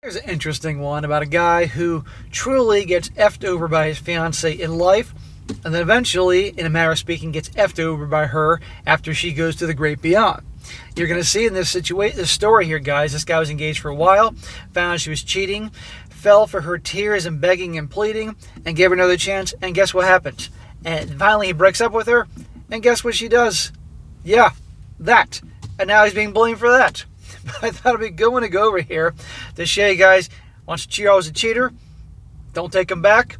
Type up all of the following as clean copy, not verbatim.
Here's an interesting one about a guy who truly gets effed over by his fiancée in life, and then eventually, in a manner of speaking, gets effed over by her after she goes to the great beyond. You're going to see in this story here, guys, this guy was engaged for a while, found she was cheating, fell for her tears and begging and pleading, and gave her another chance, and guess what happens? And finally he breaks up with her, and guess what she does? Yeah, that. And now he's being blamed for that. I thought it'd be a good one to go over here to show you guys, once you're always a cheater, don't take them back.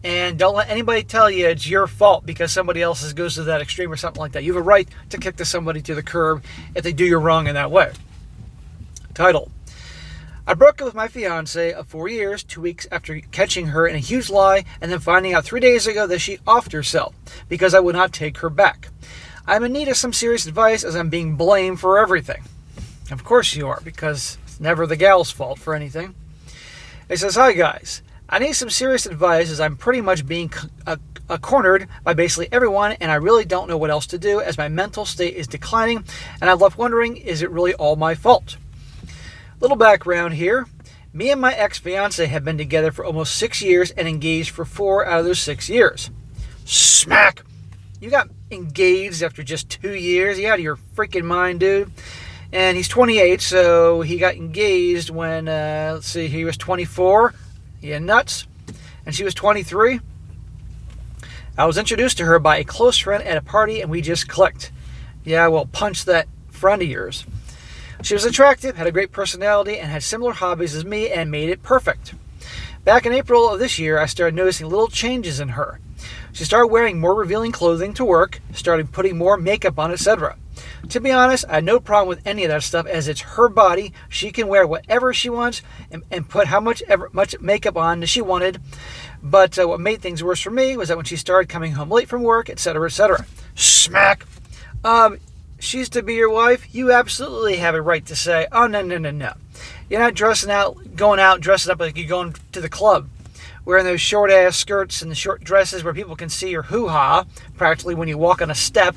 And don't let anybody tell you it's your fault because somebody else goes to that extreme or something like that. You have a right to kick somebody to the curb if they do you wrong in that way. Title: I broke up with my fiancée of 4 years, 2 weeks after catching her in a huge lie and then finding out 3 days ago that she offed herself because I would not take her back. I'm in need of some serious advice as I'm being blamed for everything. Of course you are, because it's never the gal's fault for anything. It says, hi guys, I need some serious advice as I'm pretty much being cornered by basically everyone and I really don't know what else to do as my mental state is declining and I'm left wondering, is it really all my fault? Little background here. Me and my ex-fiancé have been together for almost 6 years and engaged for 4 out of those 6 years. Smack! You got engaged after just 2 years? You out of your freaking mind, dude? And he's 28, so he got engaged when, let's see, he was 24. Yeah, nuts. And she was 23. I was introduced to her by a close friend at a party, and we just clicked. Yeah, well, punch that friend of yours. She was attractive, had a great personality, and had similar hobbies as me, and made it perfect. Back in April of this year, I started noticing little changes in her. She started wearing more revealing clothing to work, started putting more makeup on, etc. To be honest, I had no problem with any of that stuff as it's her body. She can wear whatever she wants and put how much makeup on as she wanted. But what made things worse for me was that when she started coming home late from work, etc., etc. Smack! She's to be your wife? You absolutely have a right to say, oh, no, no, no, no. You're not going out dressing up like you're going to the club, wearing those short-ass skirts and the short dresses where people can see your hoo-ha practically when you walk on a step,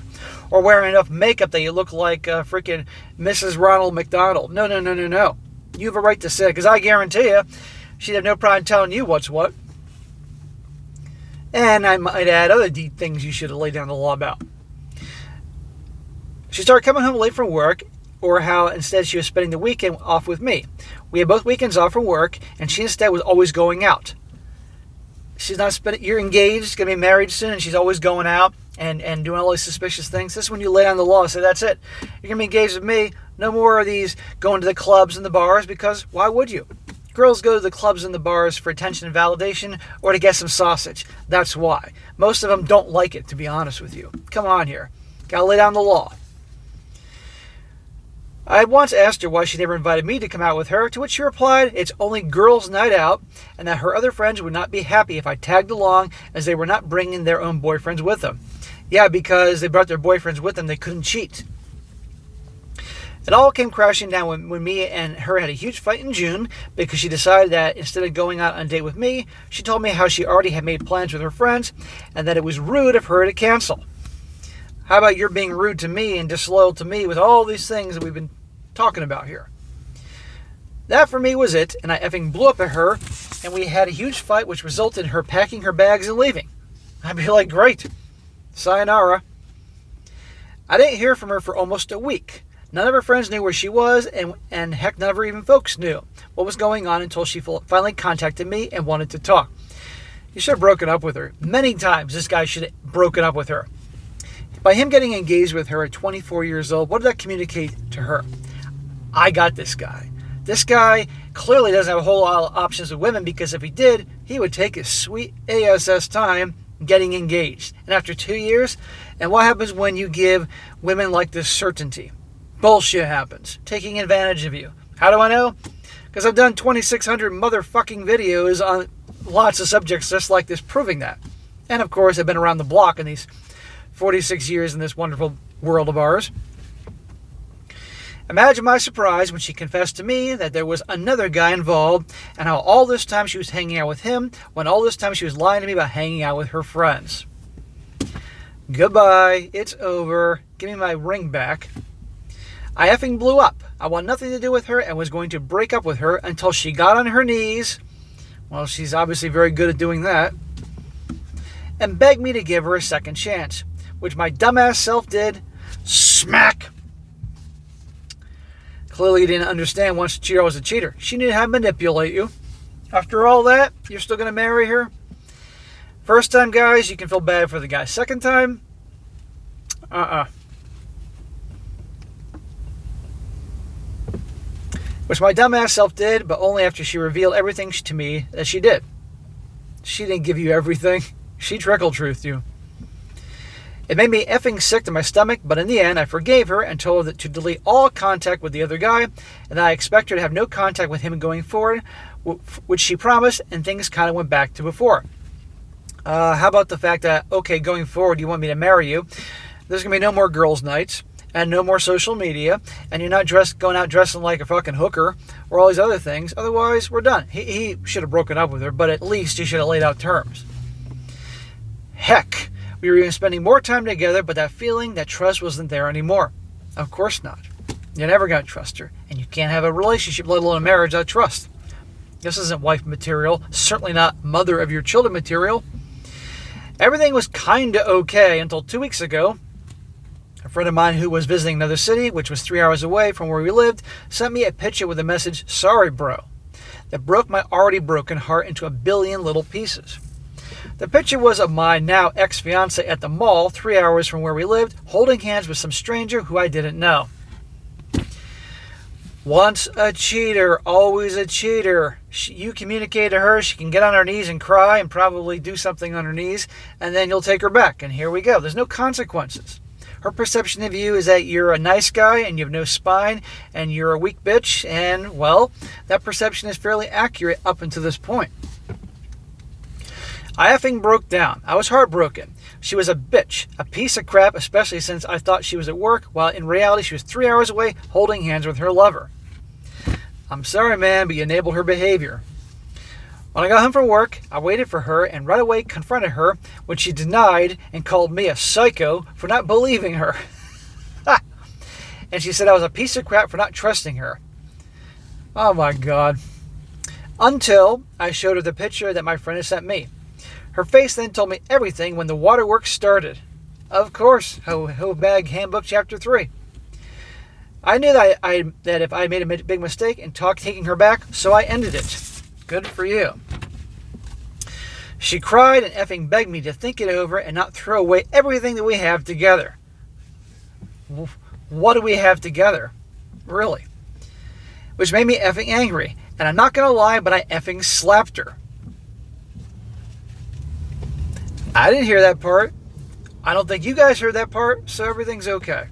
or wearing enough makeup that you look like freaking Mrs. Ronald McDonald. No, no, no, no, no. You have a right to say it, because I guarantee you, she'd have no problem telling you what's what. And I might add other deep things you should have laid down the law about. She started coming home late from work, or how instead she was spending the weekend off with me. We had both weekends off from work, and she instead was always going out. She's not spending. You're engaged, going to be married soon, and she's always going out and doing all these suspicious things. This is when you lay down the law and say, that's it. You're going to be engaged with me. No more of these going to the clubs and the bars, because why would you? Girls go to the clubs and the bars for attention and validation or to get some sausage. That's why. Most of them don't like it, to be honest with you. Come on here. Got to lay down the law. I had once asked her why she never invited me to come out with her, to which she replied it's only girls' night out, and that her other friends would not be happy if I tagged along as they were not bringing their own boyfriends with them. Yeah, because they brought their boyfriends with them, they couldn't cheat. It all came crashing down when me and her had a huge fight in June because she decided that instead of going out on a date with me, she told me how she already had made plans with her friends and that it was rude of her to cancel. How about you're being rude to me and disloyal to me with all these things that we've been talking about here? That for me was it, and I effing blew up at her, and we had a huge fight which resulted in her packing her bags and leaving. I'd be like, great, sayonara. I didn't hear from her for almost a week. None of her friends knew where she was, and heck, none of her even folks knew what was going on until she finally contacted me and wanted to talk. You should have broken up with her. Many times this guy should have broken up with her. By him getting engaged with her at 24 years old, what did that communicate to her? I got this guy. This guy clearly doesn't have a whole lot of options with women, because if he did, he would take his sweet ass time getting engaged. And after 2 years, and what happens when you give women like this certainty? Bullshit happens. Taking advantage of you. How do I know? Because I've done 2,600 motherfucking videos on lots of subjects just like this proving that. And of course, I've been around the block in these 46 years in this wonderful world of ours. Imagine my surprise when she confessed to me that there was another guy involved, and how all this time she was hanging out with him, when all this time she was lying to me about hanging out with her friends. Goodbye. It's over. Give me my ring back. I effing blew up. I want nothing to do with her and was going to break up with her until she got on her knees. Well, she's obviously very good at doing that. And begged me to give her a second chance, which my dumbass self did. Smack! Clearly you didn't understand once a cheater was a cheater. She knew how to manipulate you. After all that, you're still going to marry her? First time, guys, you can feel bad for the guy. Second time, Which my dumbass self did, but only after she revealed everything to me that she did. She didn't give you everything. She trickle-truthed you. It made me effing sick to my stomach, but in the end, I forgave her and told her to delete all contact with the other guy, and that I expect her to have no contact with him going forward, which she promised, and things kind of went back to before. How about the fact that, okay, going forward, you want me to marry you? There's going to be no more girls' nights, and no more social media, and you're not going out dressing like a fucking hooker, or all these other things. Otherwise, we're done. He should have broken up with her, but at least he should have laid out terms. Heck, we were even spending more time together, but that feeling, that trust wasn't there anymore. Of course not. You're never going to trust her, and you can't have a relationship, let alone a marriage, without trust. This isn't wife material, certainly not mother of your children material. Everything was kinda okay until 2 weeks ago. A friend of mine who was visiting another city, which was 3 hours away from where we lived, sent me a picture with a message, "Sorry, bro," that broke my already broken heart into a billion little pieces. The picture was of my now ex-fiancée at the mall 3 hours from where we lived, holding hands with some stranger who I didn't know. Once a cheater, always a cheater. You communicate to her, she can get on her knees and cry and probably do something on her knees, and then you'll take her back, and here we go. There's no consequences. Her perception of you is that you're a nice guy and you have no spine and you're a weak bitch, and, well, that perception is fairly accurate up until this point. I effing broke down. I was heartbroken. She was a bitch, a piece of crap, especially since I thought she was at work, while in reality she was 3 hours away holding hands with her lover. I'm sorry, man, but you enabled her behavior. When I got home from work, I waited for her and right away confronted her, which she denied and called me a psycho for not believing her. And she said I was a piece of crap for not trusting her. Oh my God. Until I showed her the picture that my friend had sent me. Her face then told me everything when the waterworks started. Of course, Ho Bag Handbook Chapter 3. I knew that if I made a big mistake in taking her back, so I ended it. Good for you. She cried and effing begged me to think it over and not throw away everything that we have together. What do we have together? Really? Which made me effing angry. And I'm not going to lie, but I effing slapped her. I didn't hear that part. I don't think you guys heard that part, so everything's okay.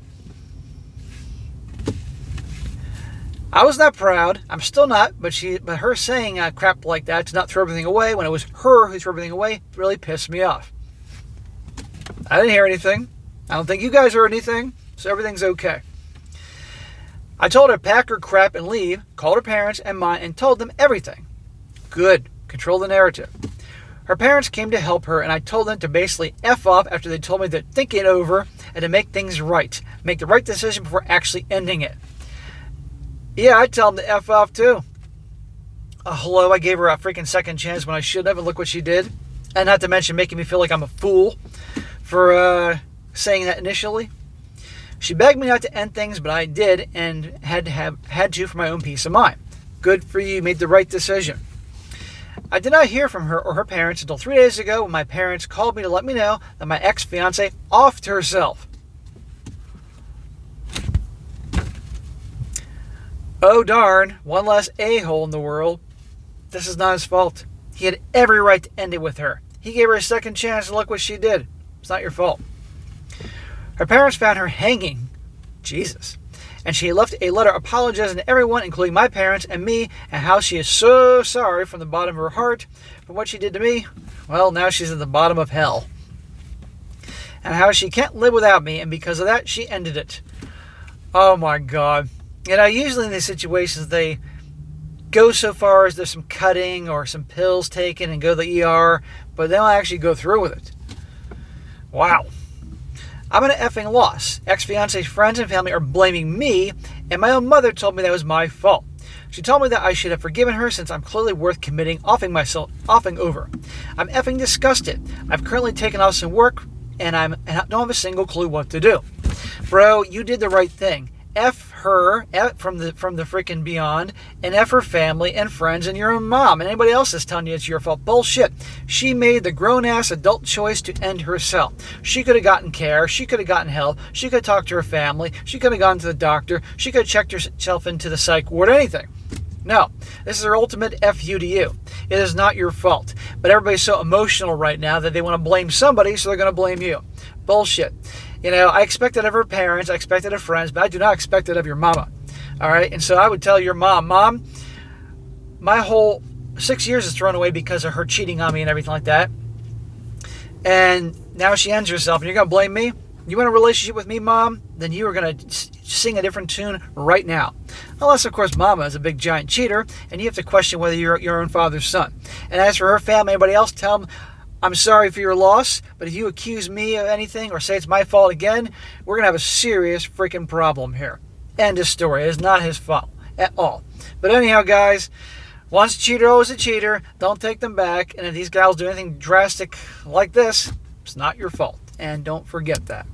I was not proud. I'm still not, but her saying crap like that to not throw everything away when it was her who threw everything away really pissed me off. I didn't hear anything. I don't think you guys heard anything, so everything's okay. I told her to pack her crap and leave, called her parents and mine, and told them everything. Good. Control the narrative. Her parents came to help her, and I told them to basically F off after they told me to think it over and to make things right. Make the right decision before actually ending it. Yeah, I'd tell them to F off too. Hello, I gave her a freaking second chance when I should have, and look what she did. And not to mention making me feel like I'm a fool for saying that initially. She begged me not to end things, but I did, and had to for my own peace of mind. Good for you, made the right decision. I did not hear from her or her parents until 3 days ago when my parents called me to let me know that my ex-fiancée offed herself. Oh darn, one less a-hole in the world. This is not his fault. He had every right to end it with her. He gave her a second chance and look what she did. It's not your fault. Her parents found her hanging. Jesus. And she left a letter apologizing to everyone, including my parents and me, and how she is so sorry from the bottom of her heart for what she did to me. Well, now she's at the bottom of hell. And how she can't live without me, and because of that, she ended it. Oh my God. Usually in these situations, they go so far as there's some cutting or some pills taken and go to the ER, but they don't actually go through with it. Wow. I'm at an effing loss. Ex-fiance's friends and family are blaming me, And my own mother told me that was my fault. She told me that I should have forgiven her since I'm clearly worth committing offing over. I'm effing disgusted. I've currently taken off some work and I don't have a single clue what to do. Bro, you did the right thing. F her from the freaking beyond, and F her family and friends and your own mom and anybody else that's telling you it's your fault. Bullshit. She made the grown-ass adult choice to end herself. She could have gotten care. She could have gotten help. She could have talked to her family. She could have gone to the doctor. She could have checked herself into the psych ward, anything. No, this is her ultimate FU to you. It is not your fault. But everybody's so emotional right now that they want to blame somebody, so they're going to blame you. Bullshit. You know, I expect it of her parents, I expect it of friends, but I do not expect it of your mama. All right? And so I would tell your mom, my whole 6 years is thrown away because of her cheating on me and everything like that. And now she ends herself, and you're going to blame me? You want a relationship with me, Mom? Then you are going to sing a different tune right now. Unless, of course, Mama is a big giant cheater, and you have to question whether you're your own father's son. And as for her family, anybody else, tell them, I'm sorry for your loss, but if you accuse me of anything or say it's my fault again, we're going to have a serious freaking problem here. End of story. It is not his fault at all. But anyhow, guys, once a cheater, always a cheater. Don't take them back. And if these gals do anything drastic like this, it's not your fault. And don't forget that.